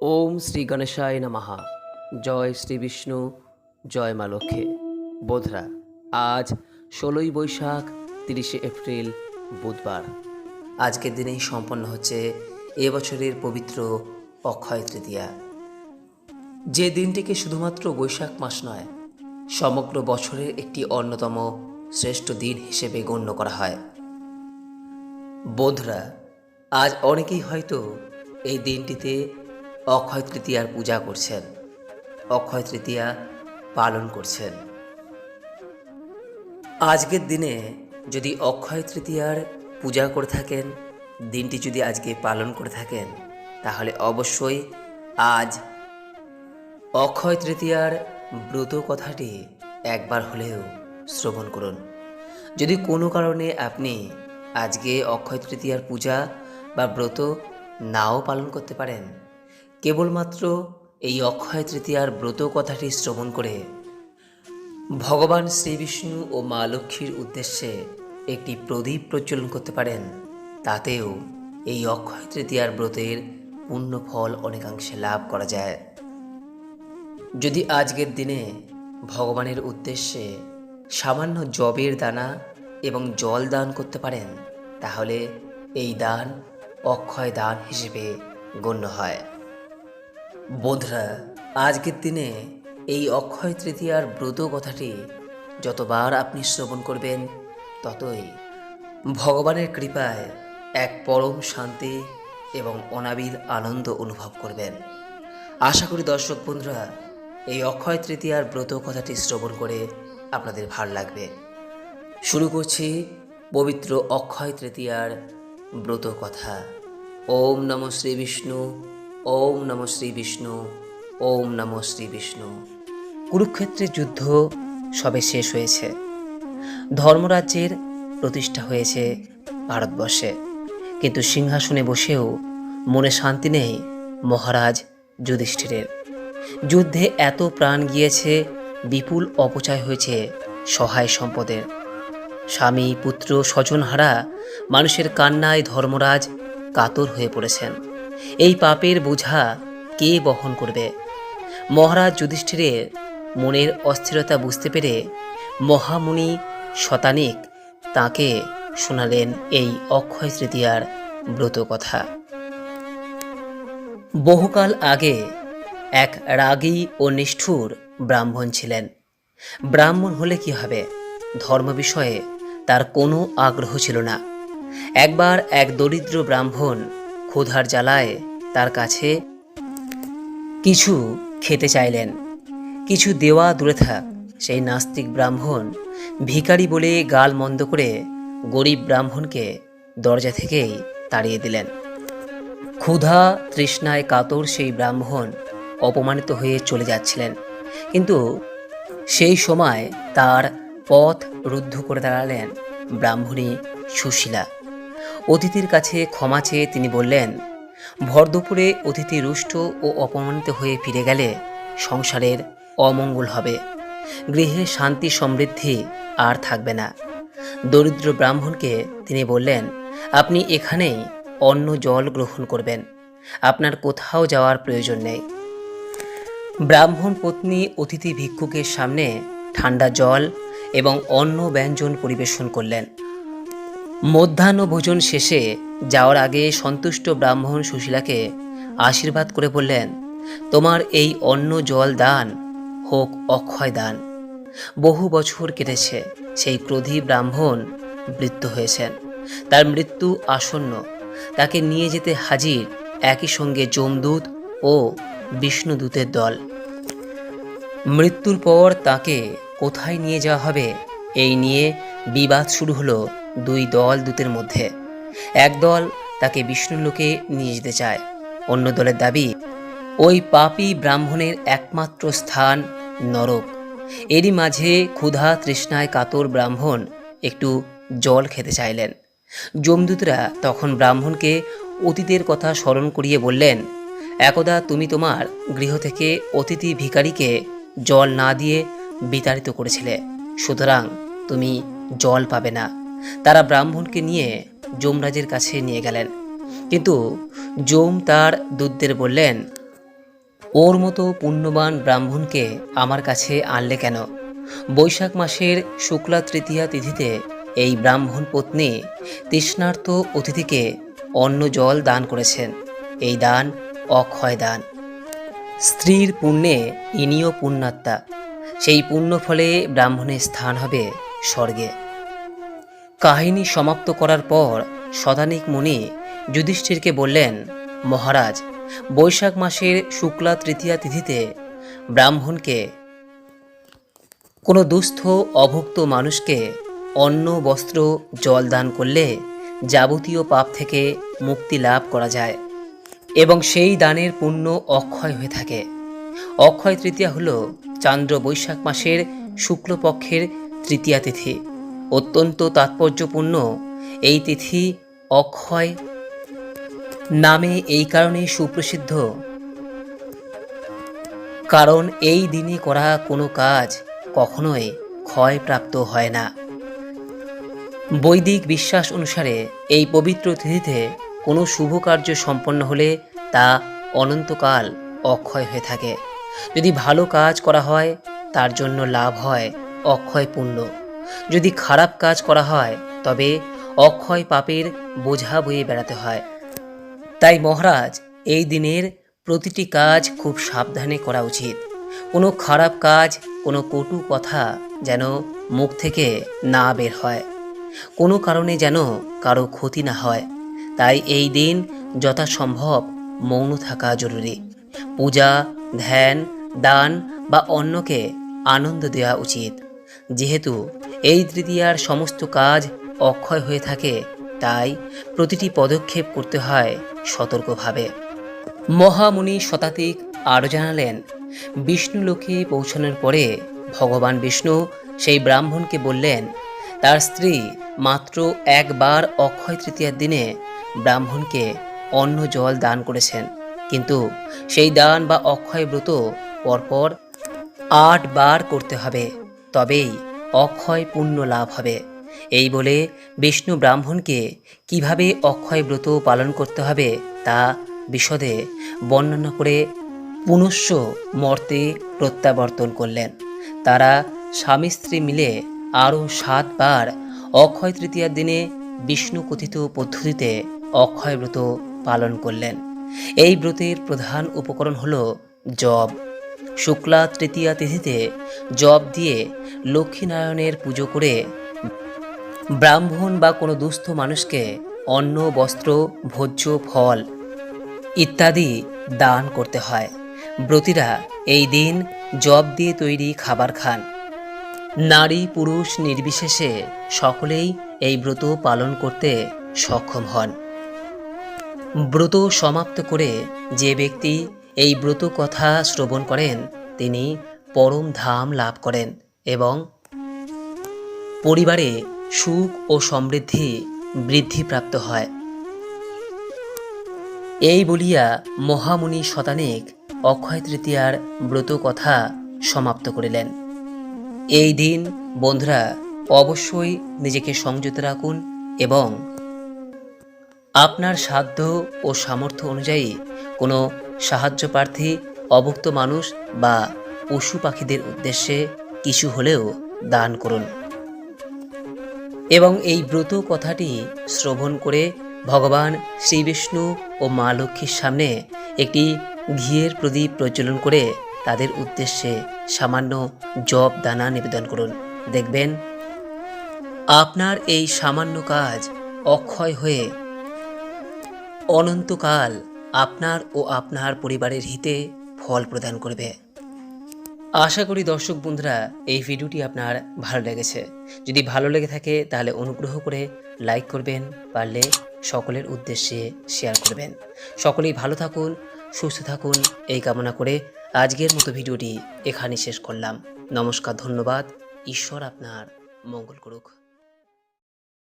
ওম শ্রী গণেশায় নমঃ। জয় শ্রী বিষ্ণু, জয় মা লক্ষ্মী। বন্ধুরা, আজ ১৬ই বৈশাখ, ৩০শে এপ্রিল, বুধবার। আজকের দিনেই সম্পন্ন হচ্ছে এবছরের পবিত্র অক্ষয় তৃতীয়া, যে দিনটিকে শুধুমাত্র বৈশাখ মাস নয়, সমগ্র বছরের একটি অন্যতম শ্রেষ্ঠ দিন হিসেবে গণ্য করা হয়। বন্ধুরা, আজ অনেকেই হয়তো এই দিনটিতে অক্ষয় তৃতীয়ার পূজা করছেন, অক্ষয় তৃতীয়া পালন করছেন। আজকের দিনে যদি অক্ষয় তৃতীয়ার পূজা করে থাকেন, দিনটি যদি আজকে পালন করে থাকেন, তাহলে অবশ্যই আজ অক্ষয় তৃতীয়ার ব্রত কথাটি একবার হলেও শ্রবণ করুন। যদি কোনো কারণে আপনি আজকে অক্ষয় তৃতীয়ার পূজা বা ব্রত নাও পালন করতে পারেন, কেবলমাত্র এই অক্ষয় তৃতীয়ার ব্রত কথাটি শ্রবণ করে ভগবান শ্রীবিষ্ণু ও মা লক্ষ্মীর উদ্দেশ্যে একটি প্রদীপ প্রজ্বলন করতে পারেন। তাতেও এই অক্ষয় তৃতীয়ার ব্রতের পূর্ণ ফল অনেকাংশে লাভ করা যায়। যদি আজকের দিনে ভগবানের উদ্দেশ্যে সামান্য যবের দানা এবং জল দান করতে পারেন, তাহলে এই দান অক্ষয় দান হিসেবে গণ্য হয়। বন্ধুরা, আজকের দিনে এই অক্ষয় তৃতীয়ার ব্রত কথাটি যতবার আপনি শ্রবণ করবেন, ততই ভগবানের কৃপায় এক পরম শান্তি এবং অনাবিল আনন্দ অনুভব করবেন। আশা করি দর্শক বন্ধুরা, এই অক্ষয় তৃতীয়ার ব্রত কথাটি শ্রবণ করে আপনাদের ভালো লাগবে। শুরু করছি পবিত্র অক্ষয় তৃতীয়ার ব্রত কথা। ওম নমঃ শ্রী বিষ্ণু, ওম নমঃ শ্রী বিষ্ণু, ওম নমঃ শ্রী বিষ্ণু। কুরুক্ষেত্রের যুদ্ধ সবে শেষ হয়েছে। ধর্মরাজ্যের প্রতিষ্ঠা হয়েছে ভারতবর্ষে, কিন্তু সিংহাসনে বসেও মনে শান্তি নেই মহারাজ যুধিষ্ঠিরের। যুদ্ধে এত প্রাণ গিয়েছে, বিপুল অপচয় হয়েছে সহায় সম্পদের। স্বামী পুত্র স্বজনহারা মানুষের কান্নায় ধর্মরাজ কাতর হয়ে পড়েছেন। এই পাপের বোঝা কে বহন করবে? মহারাজ যুধিষ্ঠিরের মনের অস্থিরতা বুঝতে পেরে মহামুনি শতানিক তাকে শোনালেন এই অক্ষয় তৃতীয়ার ব্রত কথা। বহুকাল আগে এক রাগী ও নিষ্ঠুর ব্রাহ্মণ ছিলেন। ব্রাহ্মণ হলে কি হবে? ধর্ম বিষয়ে তার কোনো আগ্রহ ছিল না। একবার এক দরিদ্র ব্রাহ্মণ ক্ষুধার জ্বালায় তার কাছে কিছু খেতে চাইলেন। কিছু দেওয়া দূরে থাক, সেই নাস্তিক ব্রাহ্মণ ভিখারি বলে গাল মন্দ করে গরিব ব্রাহ্মণকে দরজা থেকেই তাড়িয়ে দিলেন। ক্ষুধা তৃষ্ণায় কাতর সেই ব্রাহ্মণ অপমানিত হয়ে চলে যাচ্ছিলেন, কিন্তু সেই সময় তার পথ রুদ্ধ করে দাঁড়ালেন ব্রাহ্মণী সুশীলা। অতিথির কাছে ক্ষমা চেয়ে তিনি বললেন, ভর দুপুরে অতিথি রুষ্ট ও অপমানিত হয়ে ফিরে গেলে সংসারের অমঙ্গল হবে, গৃহে শান্তি সমৃদ্ধি আর থাকবে না। দরিদ্র ব্রাহ্মণকে তিনি বললেন, আপনি এখানেই অন্ন জল গ্রহণ করবেন, আপনার কোথাও যাওয়ার প্রয়োজন নেই। ব্রাহ্মণ পত্নী অতিথি ভিক্ষুকের সামনে ঠান্ডা জল এবং অন্ন ব্যঞ্জন পরিবেশন করলেন। মধ্যাহ্ন ভোজন শেষে যাওয়ার আগে সন্তুষ্ট ব্রাহ্মণ সুশীলাকে আশীর্বাদ করে বললেন, তোমার এই অন্ন জল দান হোক অক্ষয় দান। বহু বছর কেটেছে, সেই ক্রোধী ব্রাহ্মণ মৃত্যু হয়েছেন। তার মৃত্যু আসন্ন। তাকে নিয়ে যেতে হাজির একই সঙ্গে যমদূত ও বিষ্ণুদূতের দল। মৃত্যুর পর তাকে কোথায় নিয়ে যাওয়া হবে, এই নিয়ে বিবাদ শুরু হলো দুই দল দূতের মধ্যে। এক দল তাকে বিষ্ণুলোকে নিয়ে যেতে চায়, অন্য দলের দাবি ওই পাপী ব্রাহ্মণের একমাত্র স্থান নরক। এরই মাঝে ক্ষুধা তৃষ্ণায় কাতর ব্রাহ্মণ একটু জল খেতে চাইলেন। যমদূতরা তখন ব্রাহ্মণকে অতীতের কথা স্মরণ করিয়ে বললেন, একদা তুমি তোমার গৃহ থেকে অতিথি ভিখারিকে জল না দিয়ে বিতাড়িত করেছিলে, সুতরাং তুমি জল পাবে না। তারা ব্রাহ্মণকে নিয়ে যমরাজের কাছে নিয়ে গেলেন, কিন্তু যম তার দূতদের বললেন, ওর মতো পুণ্যবান ব্রাহ্মণকে আমার কাছে আনলে কেন? বৈশাখ মাসের শুক্লা তৃতীয়া তিথিতে এই ব্রাহ্মণ পত্নী তৃষ্ণার্ত অতিথিকে অন্ন জল দান করেছেন। এই দান অক্ষয় দান। স্ত্রীর পুণ্যে ইনিও পুণ্যাত্মা। সেই পুণ্য ফলে ব্রাহ্মণের স্থান হবে স্বর্গে। কাহিনী সমাপ্ত করার পর শতানিক মুনি যুধিষ্ঠিরকে বললেন, মহারাজ, বৈশাখ মাসের শুক্লা তৃতীয়া তিথিতে ব্রাহ্মণকে, কোনো দুস্থ অভুক্ত মানুষকে অন্ন বস্ত্র জল দান করলে যাবতীয় পাপ থেকে মুক্তি লাভ করা যায় এবং সেই দানের পুণ্য অক্ষয় হয়ে থাকে। অক্ষয় তৃতীয়া হল চান্দ্র বৈশাখ মাসের শুক্লপক্ষের তৃতীয়া তিথি। অত্যন্ত তাৎপর্যপূর্ণ এই তিথি অক্ষয় নামে এই কারণে সুপ্রসিদ্ধ, কারণ এই দিনে করা কোনো কাজ কখনোই ক্ষয়প্রাপ্ত হয় না। বৈদিক বিশ্বাস অনুসারে এই পবিত্র তিথিতে কোনো শুভ কার্য সম্পন্ন হলে তা অনন্তকাল অক্ষয় হয়ে থাকে। যদি ভালো কাজ করা হয় তার জন্য লাভ হয় অক্ষয় পুণ্য। যদি খারাপ কাজ করা হয় তবে অক্ষয় পাপের বোঝা বয়ে বেড়াতে হয়। তাই মহারাজ, এই দিনের প্রতিটি কাজ খুব সাবধানে করা উচিত। কোনো খারাপ কাজ, কোনো কটু কথা যেন মুখ থেকে না বের হয়। কোনো কারণে যেন কারো ক্ষতি না হয়। তাই এই দিন যথাসম্ভব মৌন থাকা জরুরি। পূজা, ধ্যান, দান বা অন্যকে আনন্দ দেওয়া উচিত। যেহেতু এই তৃতীয়ার সমস্ত কাজ অক্ষয় হয়ে থাকে, তাই প্রতিটি পদক্ষেপ করতে হয় সতর্কভাবে। মহামুনি শতাধিক আরও জানালেন, বিষ্ণু লোকে পৌঁছানোর পরে ভগবান বিষ্ণু সেই ব্রাহ্মণকে বললেন, তার স্ত্রী মাত্র একবার অক্ষয় তৃতীয়ার দিনে ব্রাহ্মণকে অন্ন জল দান করেছেন, কিন্তু সেই দান বা অক্ষয় ব্রত পরপর 8 বার করতে হবে, তবেই অক্ষয় পুণ্য লাভ হবে। এই বলে বিষ্ণু ব্রাহ্মণকে কিভাবে অক্ষয় ব্রত পালন করতে হবে তা বিশদে বর্ণনা করে পুনশ্চ মর্তে প্রত্যাবর্তন করলেন। তারা স্বামী স্ত্রী মিলে আরও 7 বার অক্ষয় তৃতীয়ার দিনে বিষ্ণু কথিত পদ্ধতিতে অক্ষয় ব্রত পালন করলেন। এই ব্রতের প্রধান উপকরণ হল জব। শুক্লা তৃতীয়া তিথিতে জব দিয়ে লক্ষ্মীনারায়ণের পুজো করে ব্রাহ্মণ বা কোনো দুস্থ মানুষকে অন্ন, বস্ত্র, ভোজ্য ফল ইত্যাদি দান করতে হয়। ব্রতীরা এই দিন জব দিয়ে তৈরি খাবার খান। নারী পুরুষ নির্বিশেষে সকলেই এই ব্রত পালন করতে সক্ষম হন। ব্রত সমাপ্ত করে যে ব্যক্তি এই ব্রত কথা শ্রবণ করেন তিনি পরম ধাম লাভ করেন এবং পরিবারে সুখ ও সমৃদ্ধি বৃদ্ধিপ্রাপ্ত হয়। এই বলিয়া মহামুনি শতানিক অক্ষয় তৃতীয়ার ব্রত কথা সমাপ্ত করিলেন। এই দিন বন্ধুরা অবশ্যই নিজেকে সংযত রাখুন এবং আপনার সাধ্য ও সামর্থ্য অনুযায়ী কোনো সাহায্য প্রার্থী, অভুক্ত মানুষ বা পশু পাখিদের উদ্দেশ্যে কিছু হলেও দান করুন এবং এই ব্রত কথাটি শ্রবণ করে ভগবান শ্রীবিষ্ণু ও মা লক্ষ্মীর সামনে একটি ঘিয়ের প্রদীপ প্রজ্বলন করে তাদের উদ্দেশ্যে সামান্য জব দানা নিবেদন করুন। দেখবেন আপনার এই সামান্য কাজ অক্ষয় হয়ে অনন্তকাল আপনার ও আপনার পরিবারের হিতে ফল প্রদান করবে। আশা করি দর্শক বন্ধুরা এই ভিডিওটি আপনার ভালো লেগেছে। যদি ভালো লেগে থাকে তাহলে অনুগ্রহ করে লাইক করবেন, পারলে সকলের উদ্দেশ্যে শেয়ার করবেন। সকলেই ভালো থাকুন, সুস্থ থাকুন এই কামনা করে আজকের মতো ভিডিওটি এখানে শেষ করলাম। নমস্কার, ধন্যবাদ। ঈশ্বর আপনার মঙ্গল করুক।